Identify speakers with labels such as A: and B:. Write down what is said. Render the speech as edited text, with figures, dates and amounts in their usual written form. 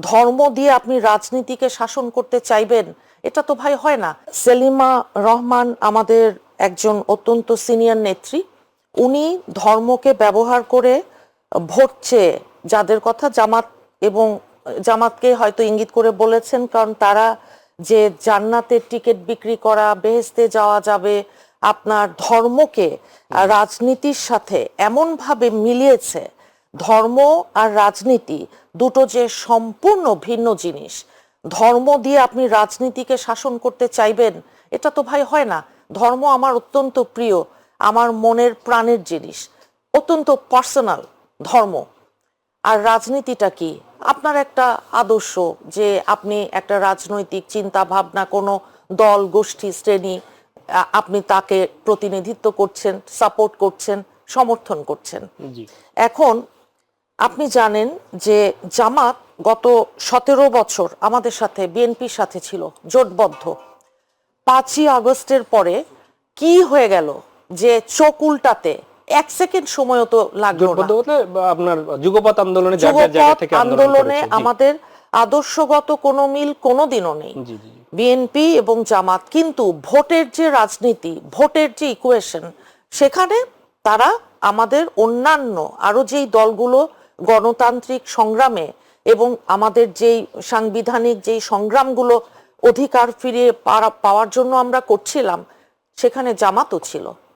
A: ধর্ম দিয়ে আপনি রাজনীতিকে শাসন করতে চাইবেন, এটা তো ভাই হয় না। সেলিমা রহমান আমাদের একজন অত্যন্ত সিনিয়র নেত্রী, উনি ধর্মকে ব্যবহার করে ভোট চেয়ে, যাদের কথা জামাত এবং জামাতকে হয়তো ইঙ্গিত করে বলেছেন, কারণ তারা যে জান্নাতের টিকিট বিক্রি করা, বেহেশতে যাওয়া যাবে, আপনার ধর্মকে রাজনীতির সাথে এমনভাবে মিলিয়েছে। ধর্ম আর রাজনীতি দুটো যে সম্পূর্ণ ভিন্ন জিনিস। ধর্ম দিয়ে আপনি রাজনীতিকে শাসন করতে চাইবেন, এটা তো ভাই হয় না। ধর্ম আমার অত্যন্ত প্রিয়, আমার মনের প্রাণের জিনিস, অত্যন্ত পার্সোনাল ধর্ম। আর রাজনীতিটা কি? আপনার একটা আদর্শ, যে আপনি একটা রাজনৈতিক চিন্তা ভাবনা, কোনো দল গোষ্ঠী শ্রেণী, আপনি তাকে প্রতিনিধিত্ব করছেন, সাপোর্ট করছেন, সমর্থন করছেন।
B: জি।
A: এখন আপনি জানেন যে জামাত গত 17 বছর আমাদের সাথে, বিএনপির সাথে ছিল জোটবদ্ধ। 5ই আগস্টের পরে কি হয়ে গেল যে চোখ উল্টাতে 1 সেকেন্ড সময়ও তো লাগলো না।
B: জোটবদ্ধ বলতে আপনার যুগপৎ আন্দোলনে জায়গা জায়গা
A: যুগপৎ
B: থেকে
A: আন্দোলনে
B: করেছে। জি।
A: আমাদের আদর্শগত কোনো মিল কোনোদিনও নেই,
B: জি জি জি।
A: বিএনপি এবং জামাত। কিন্তু ভোটের যে রাজনীতি, ভোটের যে ইকুয়েশন, সেখানে তারা আমাদের অন্যান্য আরো যেই দলগুলো গণতান্ত্রিক সংগ্রামে এবং আমাদের যেই সাংবিধানিক যেই সংগ্রামগুলো অধিকার ফিরিয়ে পাওয়ার জন্য আমরা করছিলাম, সেখানে জামাতও ছিল।